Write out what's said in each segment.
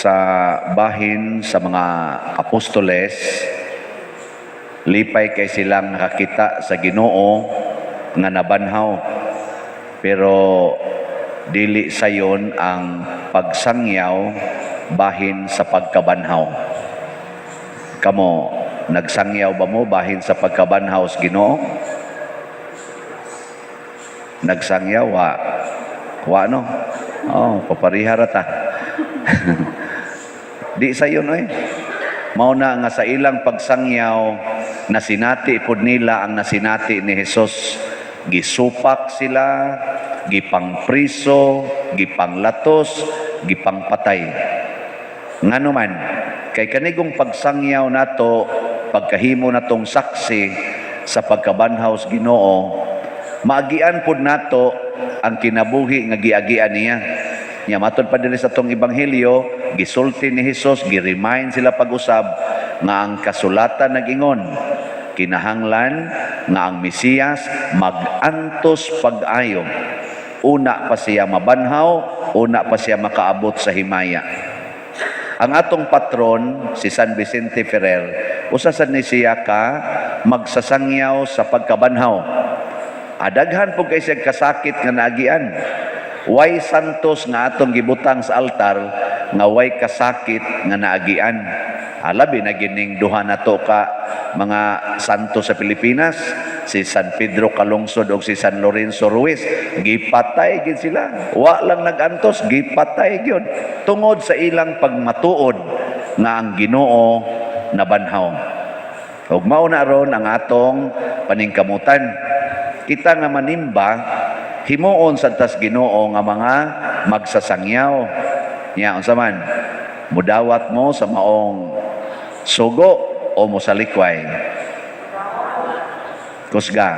sa bahin sa mga apostoles, lipay kay silang nakakita sa Ginoo nga nabanhaw. Pero dili sayon ang pagsangyaw bahin sa pagkabanhaw. Kamo, nagsangyaw ba mo bahin sa pagkabanhaw sa Ginoo? Nagsangyaw, wa no? Oh, paparihara ta. Di sayon mao na nga sa ilang pagsangyaw nasinati pud nila ang nasinati ni Hesus. Gisupak sila, gipangpriso, gipanglatos, gipangpatay. Ngano man kay kanigong pagsangyaw nato, pagkahimo natong saksi sa pagkabanhaw sa Ginoo, maagian pud nato ang kinabuhi nga giagian niya. Nya matod pa dinhi sa tong ebanghelyo, gisulti ni Hesus, gi-remind sila pag-usab nga ang kasulatan nag-ingon, kinahanglan nga ang Mesiyas mag-antos pag-ayo. Una pa siya mabanhaw, una pa siya makaabot sa himaya. Ang atong patron, si San Vicente Ferrer, usa sad ni siya ka magsasangyaw sa pagkabanhaw. Adaghan po kay siya kasakit nga naagian. Way santos nga atong gibutang sa altar nga way kasakit nga naagian. Alabi na gining duha na to ka mga santo sa Pilipinas, si San Pedro Calungsod o si San Lorenzo Ruiz, gipatay gid sila. Wa lang nagantos, gipatay gyud tungod sa ilang pagmatuod nga ang Ginoo nabanhaw. Ug mao na ron ang atong paningkamutan. Kita nga manimba, himuon sa tas Ginoo nga mga magsasangyaw. Nya unsa man, mudawat mo sa maong sugo o mo sa likway? Kusga.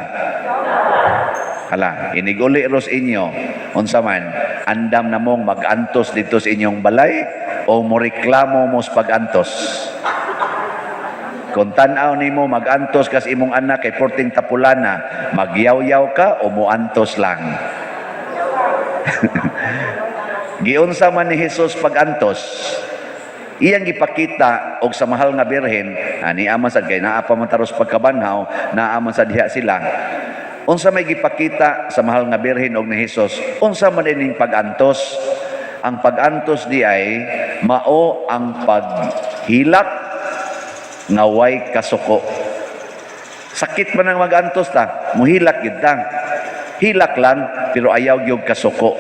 Hala, iniguli ros inyo. Unsa man, andam na mong mag-antos dito sa inyong balay o mo reklamo mo sa pag-antos? Kung tanaw nimo mag-antos kas imong anak kay porting tapulana, magyaw-yaw ka o mo antos lang? Giunsa man ni Hesus pag-antos? Iyang gipakita og sa mahal nga birhen, ani ama sad kay naa pa man taros pagkabanhaw, naa man sad diha sila. Unsa may gipakita sa mahal nga birhen og ni Hesus? Unsa man ining pag-antos? Ang pag-antos di ay mao ang paghilak nga way kasuko. Sakit man ang mag-antos ta, muhilak gid ta. Hilak lang pero ayaw gyud kasuko.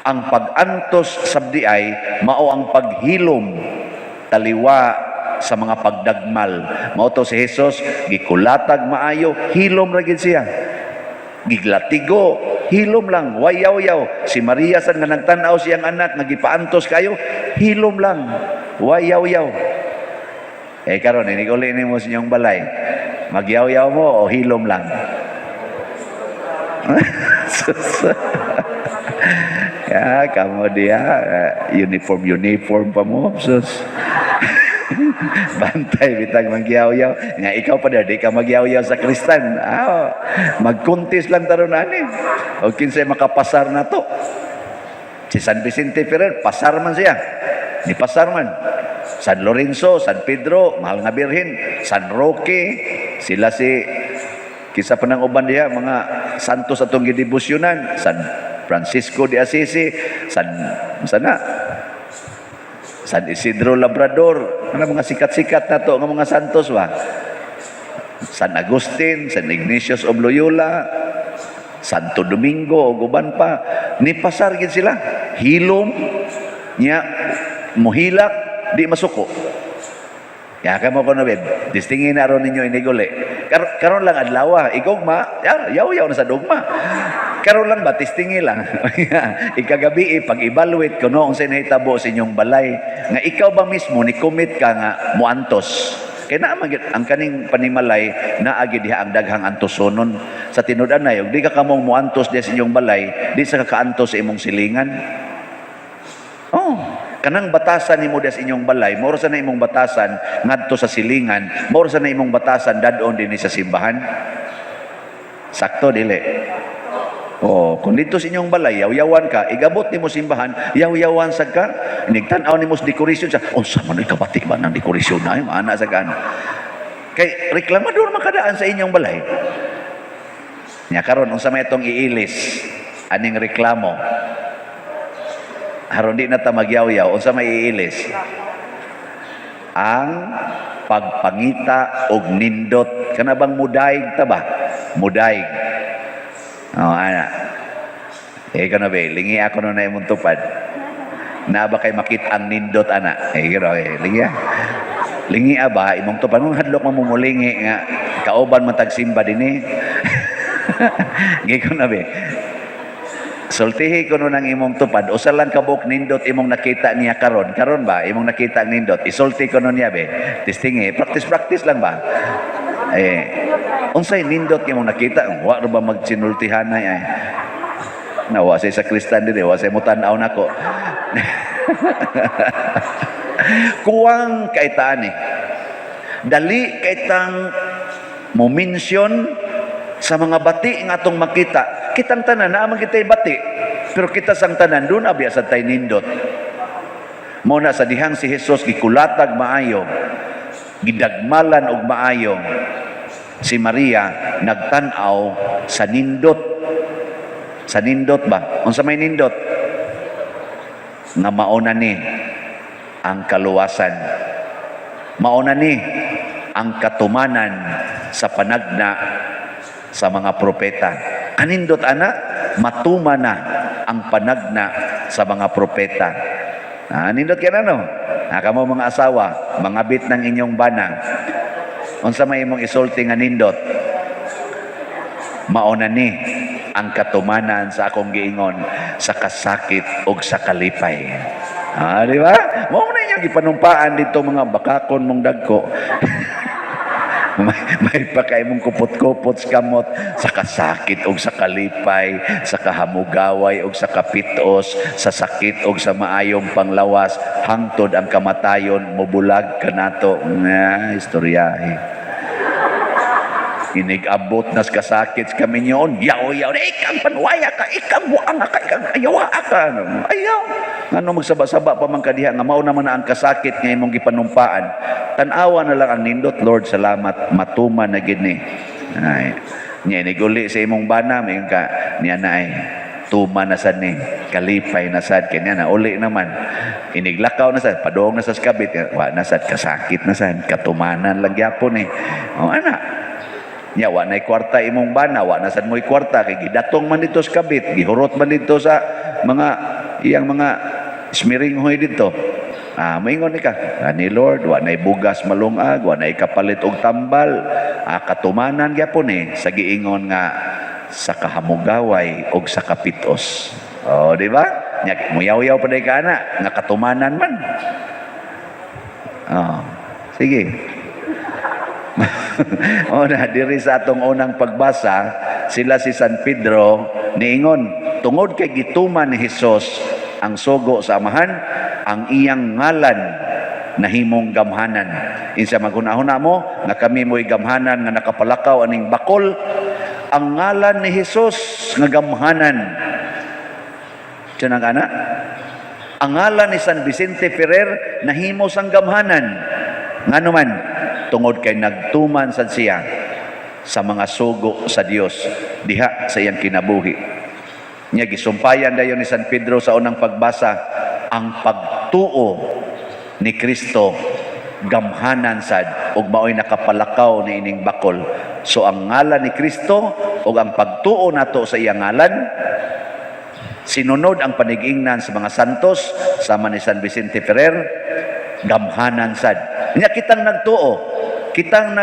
Ang pag-antos sabdi ay mao ang paghilom taliwa sa mga pagdagmal. Mao to si Hesus, gikulatag maayo, hilom ra gid siya. Giglatigo, hilom lang, wayaw-yaw. Si Maria sad nga nagtan-aw siyang anak nga gipaantos kayo, hilom lang, wayaw-yaw. Karon iniguli nimo sa inyong balay, magyaw-yaw mo o hilom lang? Ya, kamu dia uniform pa mo, sus. Bantay bitang magyaw-yaw. Nga ikaw pa di ka magyaw-yaw sa Kristan. Magkuntis lang taron ani. O kinsay makapasar na to. Si San Vicente Ferrer, pasar man siya. Ni pasar man. San Lorenzo, San Pedro, mahal nga birhen, San Roque, sila si kisa pa ng uban diya, mga santos atong gidebosyonan, San Francisco de Assisi, San Isidro Labrador, mga sikat-sikat na to, mga santos ba? San Agustin, San Ignatius of Loyola, Santo Domingo, o guban pa, ni pasar gid sila, hilom, nya, muhilak, di masuko. Ya kamo ko no beb, distingin na ron ninyo iniguli. Karon lang adlaw, igugma, yaw-yaw na sa dugma. Karon lang ba tistingi lang. Ikagabi pag-evaluate kuno unsay nahitabo sa inyong balay nga ikaw ba mismo ni commit ka nga moantos. Kay naa ang kaning panimalay naa gid diha ang daghang antosonon sa tinud-an na di ka kamong moantos diha sa inyong balay, di sa kakaantos sa imong silingan. Kanang batasan nimo des inyong balay, moro sa na imong batasan ngadto sa silingan, moro sa na imong batasan dadon dinhi sa simbahan. Sakto dili? Oh, kung dito sa inyong balay, yaw-yawan ka, igabot ni mo simbahan, yaw-yawan sa ka, inigtanaw ni mo sa dekorasyon sa, sa man ikabati ba ng dekorasyon na, maana sa kan. Kay reklamador makadaan sa inyong balay. Nya karon unsa may itong iilis, aning reklamo. Haron di na ta magyaw-yaw, unsa may iilis? Ang pagpangita og nindot, kana bang mudayeg ta ba? Mudayeg. Ana. Ikaw na ba, lingi ako na imong tupad. Na ba kay makita ang nindot, ana? Lingi Lingi ba, imong tupad. Mong hadlok mamumulingi nga, kauban matagsimba din eh. Ikaw na ba. Sultihi ko nun ang imong tupad. Usa lang kabuk nindot imong nakita niya karon. Karon ba, imong nakita ang nindot. Isulti ko nun niya be. Testingi. Practice lang ba? Unsay nindot imong nakita? Wa ba magsinultihan na ay. Nawa sa Kristan din, wa say mutan-aw nako. Kuwang kaitaan eh. Dali kaitang mo mention sa mga bati nga atong makita. Kitang tanan na kita'y bati. Pero kita sang tanan doon abya sa tay nindot. Muna sa dihang si Jesus gikulatag maayo, gidagmalan og maayo. Si Maria nagtan-aw sa nindot. Sa nindot ba? Unsa may nindot? Nga mauna ni ang kaluwasan. Mauna ni ang katumanan sa panagna sa mga propeta. Kanindot ana, matuma na ang panagna sa mga propeta. Nindot ka na no? Kamo mga asawa, mangabit ng inyong bana. Unsa may imong isulti nga nindot? Mauna ni ang katumanan sa akong giingon sa kasakit ug sa kalipay. Di ba? Mao na inyong gipanumpaan dito mga bakakon mong dagko. may pa kay mong kupot-kupot sa kamot sa kasakit og sa kalipay, sa kahamugaway og sa kapitos, sa sakit og sa maayong panglawas, hangtod ang kamatayon mobulag kanato nga istoryahe. Inigabot nas kasakit kami nyon, yaw-yaw, ikang panwaya ka, ikang buang ka, ikang ayawa ka. Ayaw. Ano magsaba-saba pa man kadiha, nga mao naman na ang kasakit nga imong gipanumpaan. Tanawa na lang ang nindot, Lord, salamat, matuma na gini. Ay, niya, iniguli sa imong bana, may ka, niya na ay, tuma na sad ni, kalipay na sad, kanya na, uli naman. Iniglakaw na sad, padong na sa skabit, wa na sad, kasakit na sad, katumanan lang yapon eh. O, anak, nya wa nay kwarta imong bana, wa na sad mo'y kwarta kay gidatong man dito sa kabit, gihurot man dito sa mga iyang mga smiringhoy dito. Maingon ni ka, ni Lord, wa nay bugas malungag, wa nay kapalit og tambal, katumanan gyapon sa giingon nga sa kahamugaway og sa kapitos. Di ba? Nya muyaw-yaw pa day ka ana nga katumanan man. Sige. Diri sa atong unang pagbasa, sila si San Pedro niingon, tungod kay gituman ni Hesus ang sugo sa amahan, ang iyang ngalan nahimong gamhanan. Insa maghunahuna mo nga kami mo'y gamhanan nga nakapalakaw aning bakol, ang ngalan ni Hesus nga gamhanan. Tiyan ana? Ang ngalan ni San Vicente Ferrer nahimo sang gamhanan. Ngano man? Tungod kay nagtuman sad siya sa mga sugo sa Dios diha sa iyang kinabuhi. Nya gisumpayan dayon ni San Pedro sa unang pagbasa, ang pagtuo ni Kristo gamhanan sad ug maoy nakapalakaw ni ining bakol. So ang ngalan ni Kristo ug ang pagtuo nato sa iyang ngalan, sinunod ang panigingnan sa mga santos sama ni San Vicente Ferrer, gamhanan sad. Nya kitang nagtuo, kitang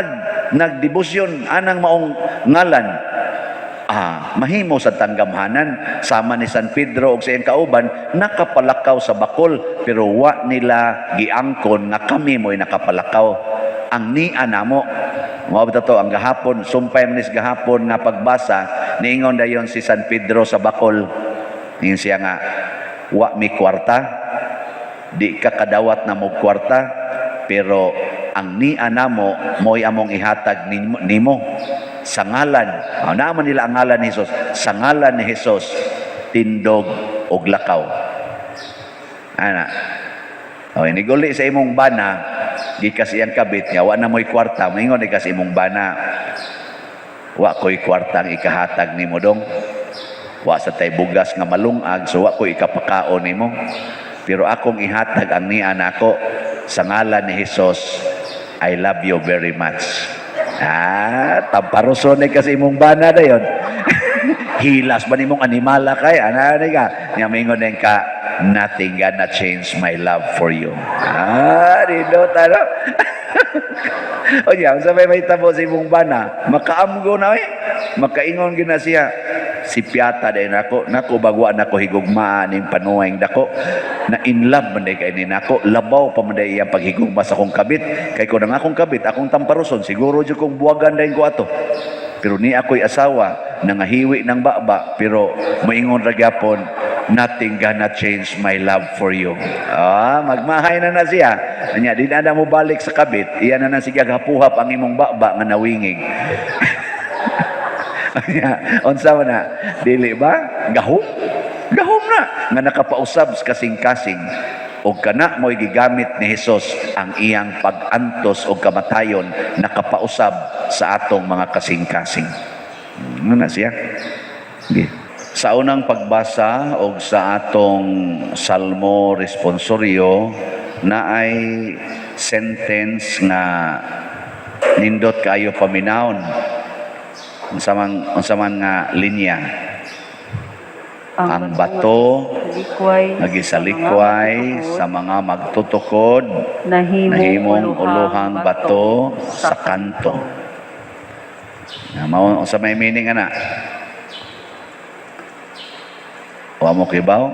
nagdebosyon anang maong ngalan, mahimo sa tanggamhanan sama ni San Pedro ug sa iyang kauban nakapalakaw sa bakol, pero wa nila giangkon nga kami mo'y nakapalakaw. Ang niya namo mao to ang gahapon, sumpay manis gahapon nga pagbasa, niingon dayon si San Pedro sa bakol, niingon siya nga, wa mi kwarta, di ka kadawat na mo kwarta, pero ang niya namo mo'y among ihatag nimo sa ngalan, naman nila ang ngalan ni Jesus, sa ngalan ni Jesus, tindog og lakaw. Ana. O, iniguli sa imong bana, gikas iyang kabit niya, wa na mo'y kwarta, maingon ikas imong bana, wa ko'y kwarta ang ikahatag ni mo dong, wa sa tay bugas nga malungag, so wa ko'y ikapakaon ni mo, pero akong ihatag ang niya nako sa ngalan ni Jesus, I love you very much. Tamparoson ni kasi imong bana na yun. Hilas ba ni mong animala kay? Ano ka? Nga mingon din ka, nothing gonna change my love for you. Dito talo. O niya, sabay may tabo sa imong bana, makaamgo na makaingon gina siya. Si piyata din ako, bagwa na ko higugmaan ng panuwing dako, na in love man kay ni nako, labaw pa man iyang paghigugma sa akong kabit, kay ko nang akong kabit, akong tamparuson, siguro jud kong buwagan din ko ato. Pero ni ako'y asawa, nangahiwi ng baba, pero moingon ra gyapon, nothing gonna change my love for you. Magmahay na siya. Anya, di na mo balik sa kabit, iyan na siya gapuhap ang imong baba nga nawingig. Unsa man na dili ba gahom na nga nakapausab sa kasing-kasing og kana mo'y gigamit ni Hesus ang iyang pag-antos og kamatayon nakapausab sa atong mga kasing-kasing. Ano na siya? Okay. Sa unang pagbasa og sa atong Salmo responsoryo na ay sentence nga nindot kayo paminawon unsa man nga linya. Ang bato nagisalikway sa mga magtutukod, nahimong uluhang bato sa kanto. Unsa may meaning ana? Wa mo kibaw?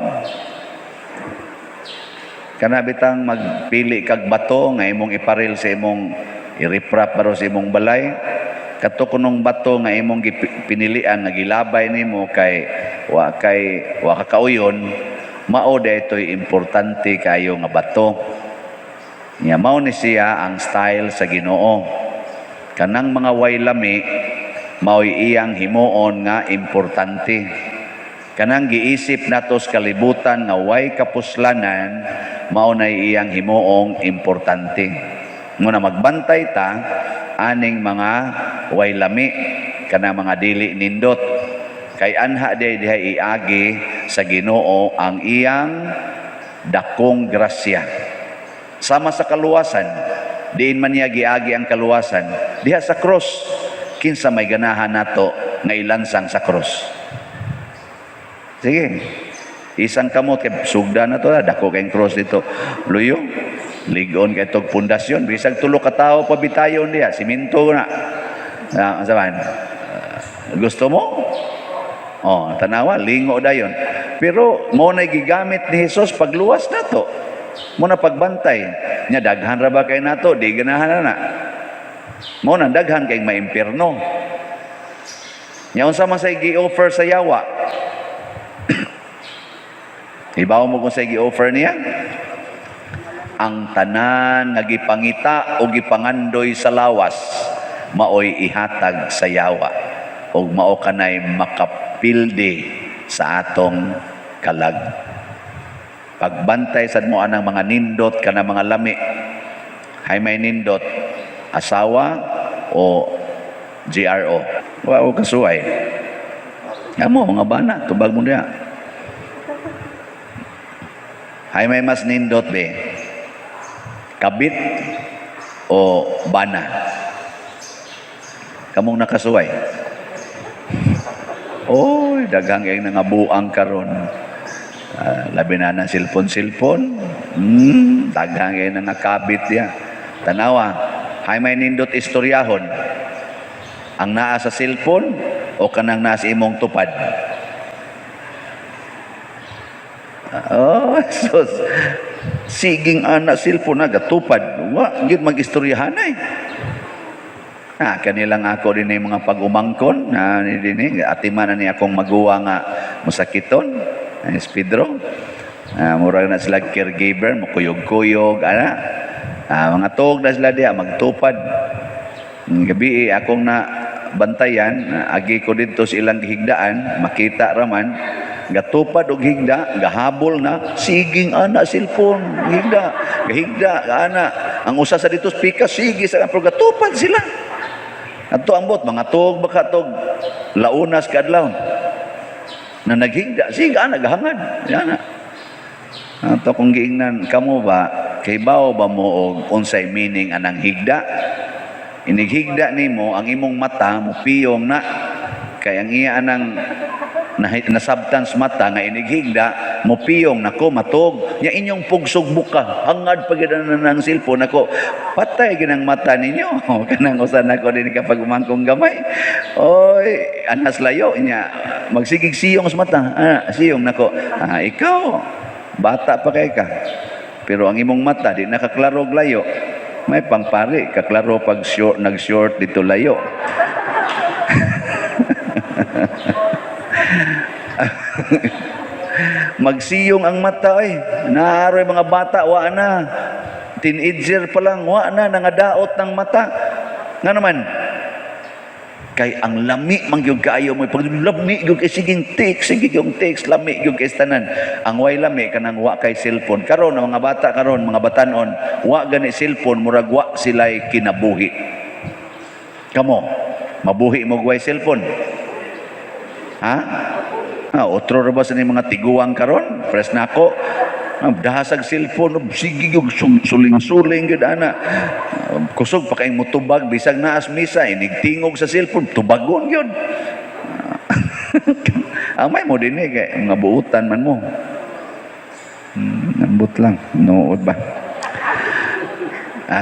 Kana bitang magpili kag bato nga imong iparil sa imong iriprap baro sa imong balay. Kato kunong bato nga imong pinilian nga gilabay nimo kay wa kakauyon, mao daytoy importante kayo nga bato. Nya mao ni siya ang style sa Ginoo. Kanang mga way lami mao'y iyang himuon nga importante. Kanang giisip nato sa kalibutan nga way kapuslanan mao na iyang himuong importante. Muna magbantay ta aning mga way lami kana mga dili nindot kay anha diha iagi sa Ginoo ang iyang dakong grasya sama sa kaluwasan. Diin man niya giagi ang kaluwasan diha sa cross. Kinsa may ganahan nato nga ilansang sa cross? Sige, isang kamot kay sugda na to, dako kay cross dito, luyo ligon kay tog pundasyon, bisag tulo ka tawo pabitayon diha, siminto na. Saban, gusto mo? Tanawa, lingo dayon. Pero mo na gigamit ni Hesus pagluwas nato. Mo na pagbantay. Nya daghan ra ba kay nato, di ganahan na. Mo na daghan kay maimpierno. Nya unsa man say gi-offer sa yawa? Ibaw mo kung say gi-offer niya? Ang tanan nga gipangita o gipangandoy sa lawas maoy ihatag sa yawa o mao kanay makapildi sa atong kalag. Pagbantay sad mo anang mga nindot kana mga lami, hay may nindot asawa o GRO, wa o kasuway amo mga bana tubag mo diha. Hay may mas nindot be, kabit o bana? Kamong nakasuway? Oy, daghang kay nangabuang karon. Labi na ng silpon-silpon. Daghang kay nangakabit diya. Tanawa, hay may nindot istoryahon. Ang naa sa silpon o kanang naa sa imong tupad? Sus. Siging anak silpon na gatupad. Wa gid mag-istoryahan ay. Kanilang ako din ay mga pag-umangkon na din atiman na ni akong maguwa nga masakiton. Is Pedro. Murag na sila caregiver, makuyog-kuyog ana. Mga tuog na sila diya magtupad. Gabi akong na bantayan, agi ko dito sa ilang gihigdaan, makita raman, gatupad og higda, gahabol na, siging ana cellphone, gahigda, ana. Ang usa sa dito speaker, sige sa pero gatupad sila. Adto ambot, mga tug, baka tug, launas kadlaw. Na naghigda, sige ana, gahangad, ana. Ato kung giingnan, kamo ba, kay bao ba mo og unsay meaning anang higda? Inighigda nimo ang imong mata mo piyong na kay ang iya anang nasabtan sa mata nga inighigda mo piyong nako matog nya inyong pugsog buka hangad pagidanan ng cellphone nako patay ginang mata ninyo kanang usan nako din kapag umangkong gamay oy anas layo nya magsigig siyong sa mata siyong nako ikaw bata pa kay ka pero ang imong mata di nakaklarog layo may pangpari kaklaro pag short nag-short dito layo. Magsiyong ang mata naaroy mga bata wa na teenager pa lang wa na nangadaot ng mata nga naman kay ang lami mangyud kaayo mo pag lami gyud kay siging text sige yung text lami gyud kay tanan ang way lami kanang wa kay cellphone karon ang mga bata karon mga batanon wa gani cellphone murag wa sila'y kinabuhi kamo mabuhi mo way cellphone otro ra ba sa ni mga tiguang karon press nako dahasag cellphone sige gyud suling-suling gyud ana kusog pa kay motubag bisag naas misa inigtingog sa cellphone tubagon gyud amay mo dinhi kay mga buutan man mo nambot lang nood ba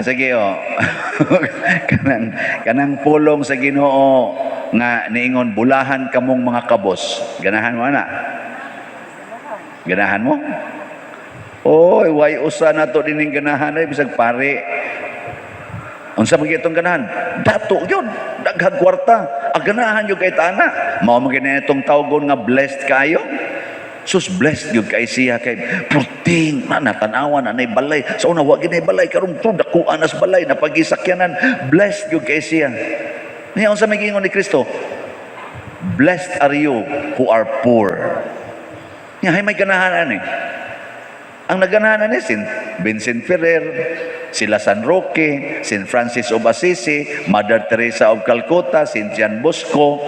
sige kanang pulong sa Ginoo nga niingon bulahan kamong mga kabos ganahan mo ana ganahan mo oy way usa nato dining ganahan ay bisag pare unsa man itong ganahan dato yun daghang kwarta ang ganahan yung kay tana mao man itong tawgon nga blessed kayo sus blessed yung kay siya kay puting natanawan anay balay sa una wa ginay balay karon to dakuan as balay na pagisakyanan blessed yung kay siya niya unsa may giingon ni Kristo blessed are you who are poor niya hay may ganahan ang naganahan ni St. Vincent Ferrer, sila San Roque, St. Francis of Assisi, Mother Teresa of Calcutta, St. John Bosco.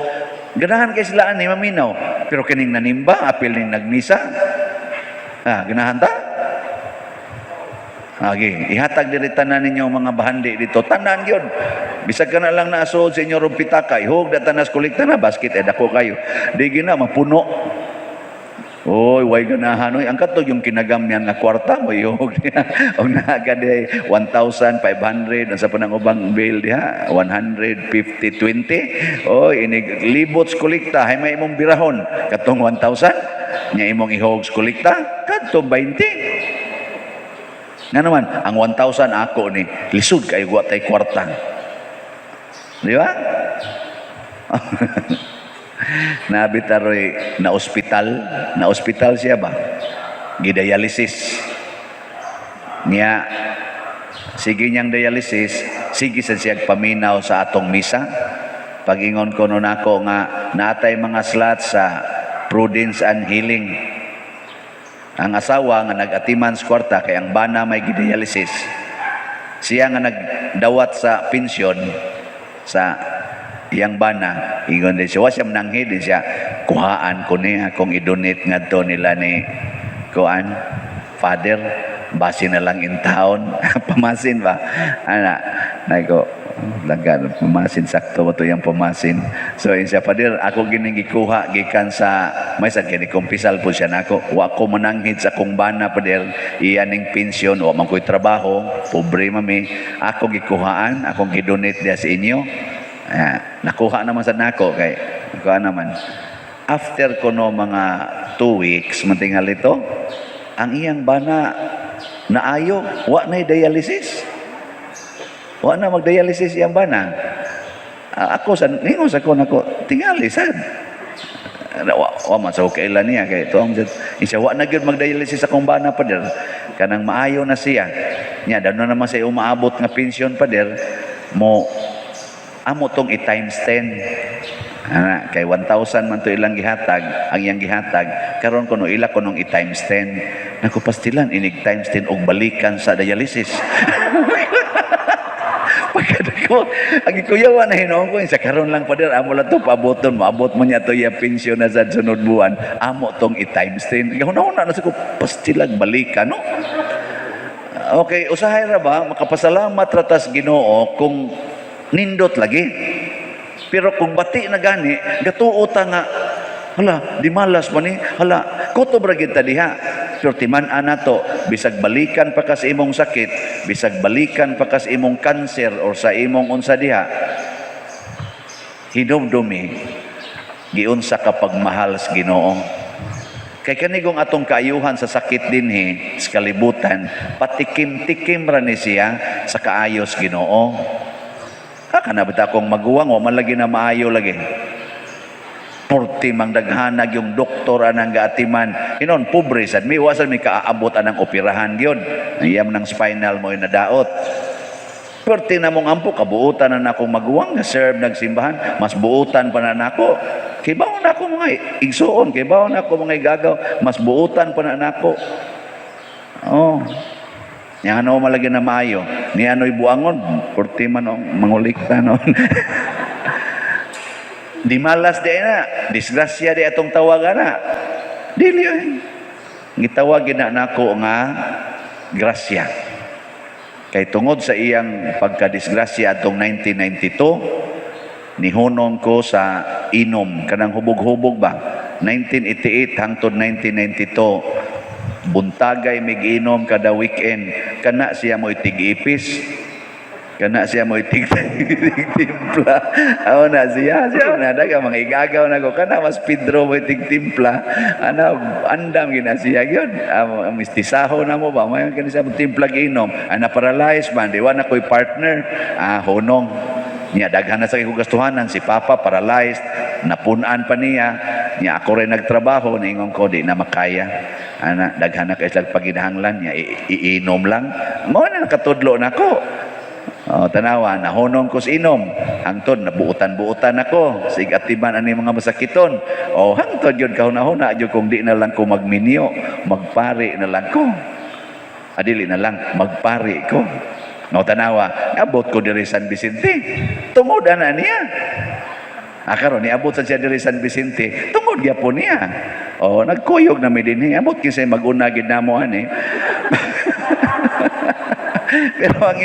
Ganahan kay sila ani maminaw. Pero kining nanimba, apil ning nagmisa. Ganahan ta? Ihatag diri tanan ninyo mga bahandi dito. Tanan gyud. Bisag ka na lang naasod sa inyo rong pitaka, ihog datanas kolekta na basket dako kayo. Di gina mapuno. Oy, way ganahan ang katog yung kinagamyan nga kwarta mo yung og naga di 1,500 sa panang ubang bill diha 150-20 oy inig libots kolekta hay may imong birahon katong 1,000 nya imong ihog kolekta kadto 20 nga naman ang 1,000 ako ni lisod kay wa tay kwarta di ba nabitaroy na ospital siya ba gidialysis niya sige niyang dialysis sige sa siya paminaw sa atong misa pag-ingon ko nun ako nga natay mga slots sa Prudence and Healing ang asawa nga nag-atiman sa kwarta kay ang bana may gidialysis siya nga nagdawat sa pensyon sa iyang bana ingon din siya wasya mananghid din siya kuhaan ko ni akong i-donate ngadto nila ni kuan father basi na lang in town pamasin ba ana nako lagan pamasin sakto mo to yung pamasin so in siya father ako gining gikuha gikan sa may sad kini kumpisal po siya nako wa ko mananghid sa akong bana father iyaning pensyon wa man ko'y trabaho pobre mami ako gikuhaan akong i-donate dia sa inyo nakuha naman sa nako kay nakuha naman after ko no mga 2 weeks mantingal ito ang iyang bana naayo wa na dialysis wa na mag-dialysis iyang bana ako sa ningon sa ko nako tingali sad wa man sa kailan niya kay tuong siya wa na gyud mag-dialysis akong bana pader kanang maayo na siya nya daw na naman sa umaabot nga pensyon pader mo amo tong i-times 10. Kay 1,000 man to ilang gihatag, ang iyang gihatag, karon kuno ila kunong i-times 10. Naku pastilan, inig times 10 og balikan sa dialysis. Pagkada ko, ang ikuyawan na hinoon ko, sa karon lang pa din, amo lang to, paaboton, maabot mo niya to yung pensyon na sa sunod buwan, amo tong i-times 10. Gahuna-una na sa ko, pastilan, balikan, no? Okay, usahay ra ba, makapasalamat ratas Ginoo kung nindot lagi. Pero kung bati na gani, gatuota nga, hala, di malas man ni, hala, kutob ra kita diha. Pero timan-an na to, bisag balikan pa ka sa imong sakit, bisag balikan pa ka sa imong cancer o sa imong unsa diha, hinumdumi, giunsa ka pagmahal sa Ginoo. Kay kanigong atong kaayuhan sa sakit dinhi, sa kalibutan, patikim-tikim ra ni siya sa kaayos Ginoo. Kana ba akong maguwang o man lagi na maayo lagi. Porti mang daghanag yung doktor anang gaatiman. Hinon pobre sad mi wasan mi kaaabot anang operahan gyud. Iyam ng spinal mo nadaot. Porti na mong ampo kabuutan na akong maguwang nga serve nagsimbahan, mas buutan pa na nako. Kay bawo na ako mga igsuon, kay bawo na ako mga igagaw, mas buutan pa na nako. Oh. Yang ano malagi na maayo, ni ano'y buangon, porti man mangulikta noon. Di malas di na, disgrasya di atong tawagan na. Dili yun. Gitawagin na nako nga grasya. Kay tungod sa iyang pagka-disgrasya atong 1992, nihunong ko sa inom, kanang hubog-hubog ba? 1988 hangtod 1992, buntagay mig-inom kada weekend, kana siya mo itig-ipis, kana siya mo itig-timpla. Aw na siya na daga mga igagaw na ko, kana mas Pedro mo itig-timpla, ana andam gina siya gyud. Mistisaho na mo ba may kana siya timpla ginom, ana paralyzed man, di wa na koy partner. Honong niya daghan na sa gastuhanan, si Papa paralyzed, napunan pa niya ako rin nagtrabaho, ningon ko di na makaya. Ana daghan na kay slag paginahanglan niya iinom lang. Mao na nakatudlo nako. Tanawa na honong ko sa inom. Hangtod nabuutan-buutan ako. Sig atiman ani mga masakiton. Hangtod yun kahuna-huna jud kung di na lang ko magminyo, magpari na lang ko. Adili na lang magpari ko. Tanawa, abot ko diri San Vicente. Tungod na niya. Karon niabot sa siya diri San Vicente. Tungod gyapon niya. Nagkuyog na mi dinhi. Abot kinsay mag-una gid namo ani. Pero ang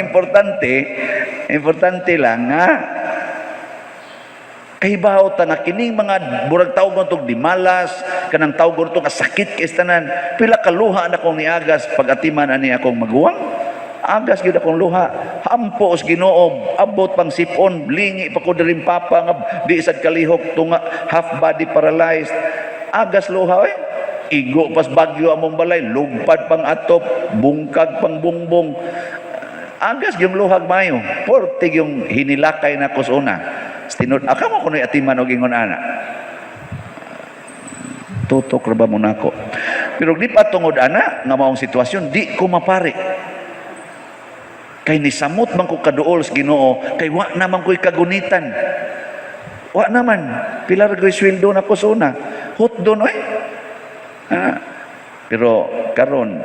importante lang nga kahibaw ta nga kining mga burag tawgon tog di malas, kanang tawgon to nga sakit kay tanan. Pila ka luha na kong niagas pag-atiman ani akong maguwang. Agas gyud akong luha. Hampo os Ginoo, abot pang sipon, lingi pa ko diri Papa nga di sad kalihok tunga half body paralyzed. Agas luha igo pas bagyo among balay, lugpad pang atop, bungkag pang bungbong. Agas yung luhag mayo, portig yung hinilakay na kusuna. Stinod, mo kuno'y atiman og ingon ana. Tutok ra ba mo nako? Pero di pa tungod ana nga maong sitwasyon, di ko mapari. Kay nisamot man ko kaduol sa Ginoo, kay wa naman ko'y kagunitan. Wa naman, pilar ko'y sweldo na kusuna. Hot doon pero karon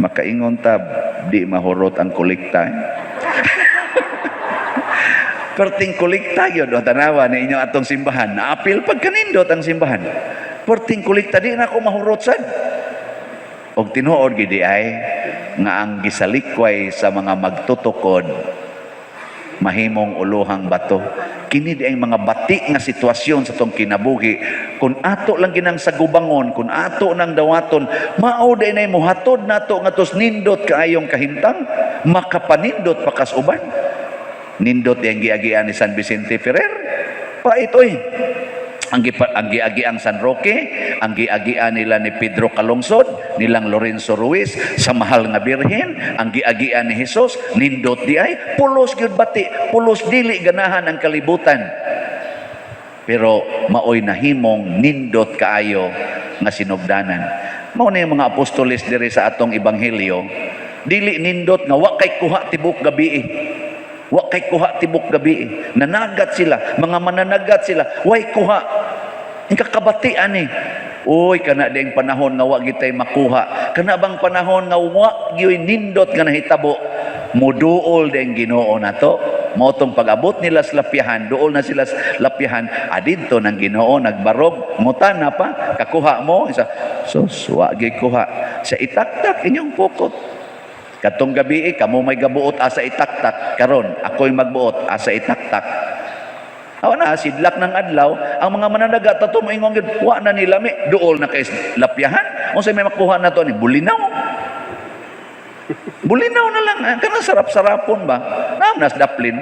makaingon tab di mahurot ang kolekta. Perting kolekta yun tanawa na inyo atong simbahan, naapil pagkanindot ang simbahan. Perting kolekta di na ako mahurot sad. Og tinuod gid ay nga ang gisalikway sa mga magtutukod mahimong uluhang bato. Kini di ang mga bati nga sitwasyon sa tong kinabuhi. Kung ato lang ginang sagubangon, kung ato nang dawaton, mao day nay mohatod nato nga tos nindot kaayong kahimtang, makapanindot pakas uban. Nindot yang giagian ni San Vicente Ferrer. Paitoy. Ang giagiang San Roque, ang giagian nila ni Pedro Calungsod, nilang Lorenzo Ruiz, sa mahal nga birhen, ang giagian ni Jesus, nindot di ay, pulos gyud bati, pulos dili ganahan ang kalibutan. Pero maoy nahimong nindot kaayo nga sinugdanan. Mao na yung mga apostoles diri sa atong ebanghelyo, dili nindot nga wa kay kuha tibok gabi. Wa kay kuha tibok gabi. Nanagat sila, mga mananagat sila. Way kuha. Ang kakabatian ni. Uy, kana ding panahon nga wa gitay makuha. Kana bang panahon nga wa gyud nindot nga nahitabo. Muduol ding Ginoo nato. Motong pag-abot nila sa lapyahan, duol na sila sa lapyahan, adidto ng Ginoo nagbarog, mutana pa, kakuha mo, isa, wa gyud kuha. Sa itaktak inyong pukot. Katong gabi kamo may gabuot asa itaktak, karon ako'y magbuot asa itaktak. Awa na, sidlak ng adlaw, ang mga mananagat tato moingon gyud, wa na nila mi duol na kay lapyahan. Unsay may makuha na to ni bulinaw. Bulinaw na lang, kana sarap-sarapon ba? Namnas daplin.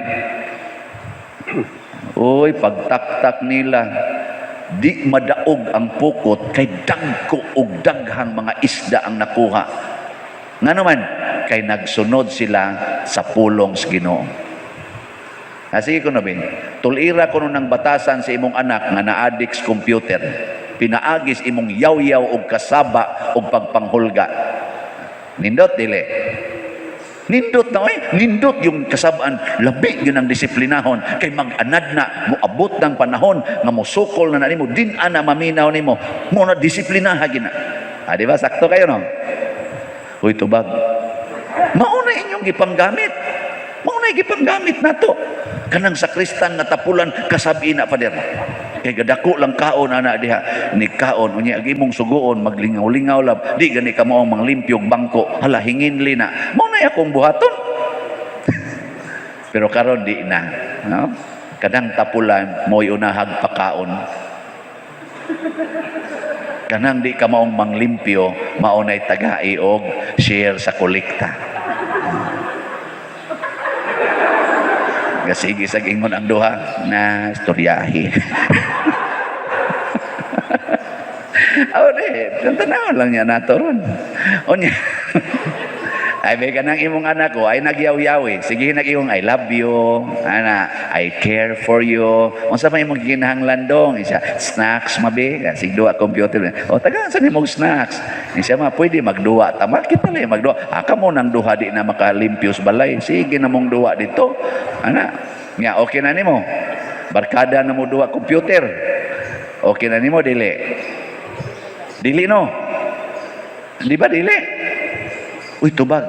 Oy, pagtaktak nila, di madaog ang pukot kay dagko ug daghang mga isda ang nakuha. Nga naman, kay nagsunod sila sa pulong sa Ginoo. Sige ko na bin, tulira ko ng batasan sa imong anak nga na-addict sa computer. Pinaagis imong yaw-yaw og kasaba og pagpanghulga. Nindot dili. Nindot na nindot yung kasabaan, labi yun ang disiplinahon kay mag-anad na moabot ng panahon nga mosukol na nimo din ana maminaw nimo mo na disiplinaha gina. Di ba sakto kayo no? Uy tubag. Mauna inyong gipanggamit. Mauna gipanggamit nato. Kanang sakristan nga tapulan kasabi na pader. Kay gadako lang kaon ana diha ni kaon unya ag imong suguon maglingaw-lingaw lab di gani ka mao manglimpyog bangko hala hinginli na mao na akong buhaton. Pero karon di na no? Kanang tapulan mo'y unahag pakaon. Kanang di ka maong manglimpyo maunay tagai og share sa kolekta. Sige sa ingon ang duha na istoryahe. Aw de, tanaw lang niya nato ron. Onya. Ay may kanang imong anak ko ay nagyaw-yaw. Sige nag-iwang I love you, ana, I care for you. Unsa pa imong ginahanglan dong? Isa snacks mabi, sig duwa computer. O taga sa nimong snacks. Isa ma pwede magduwa ta. Kita lang magduwa. Aka mo nang duha di na makalimpyos balay. Sige na mong duwa dito. Ana, nga okay na nimo. Barkada na mo duwa computer. Okay na nimo dili. Dili no. Di ba dili? Uy, tubag.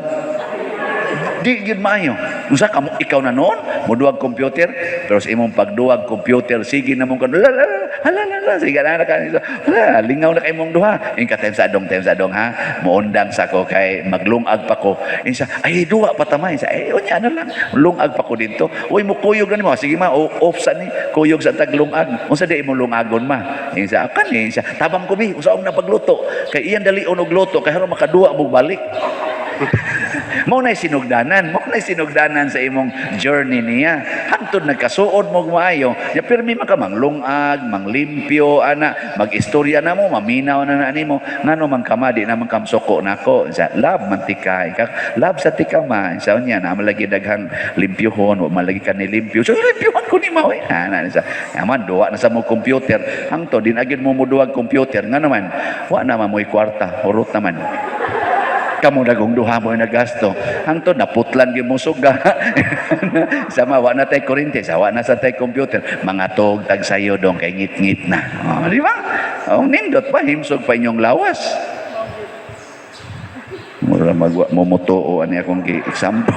Di yun maayo. Usa ka mo, ikaw na noon, muduwag computer, pero sa imong pagduwag computer, sige na mong hala, sige na kanisa. Lingaw na kay mong duha. Inka time sa adong ha. Muundang sa ko kay maglungag pa ko. Insa, ay duwa pa tamay. Insa, unya na lang. Lungag pa ko dito. Uy, mo kuyog na mo. Sige ma, off sa ni. Kuyog sa taglungag. Unsa di mo lungagon ma. Insa, akan ni. Insa, tabang ko bi. Usaong na pagluto. Kay iyan dali unog luto. Kay haron makaduwa mo balik. Mao nay sinugdanan sa imong journey niya. Hangtod nagkasuod mo maayo, ya pirmi man ka manglungag, manglimpyo ana, magistorya na mo, maminaw na nimo. Ngano man kamadi na man kamsuko nako. Sa lab mantikay ka, lab sa tikama. Sa unya na malagi daghang limpyohon, wa malagi ka ni limpyo. So limpyohon ko ni mao ana sa. Yaman duwa na sa mo computer. Hangtod din agid mo muduwag computer ngano man. Wa na mo'y kwarta, urot naman. Kamu dagong duha mo nagasto hangtod naputlan gyud mo suga sama wa na tay kuryente sawa na sa tay computer mga tog tag sayo dong kay ngit-ngit na di ba nindot pa himsog pa inyong lawas mura magwa mo mutuo ani akong example.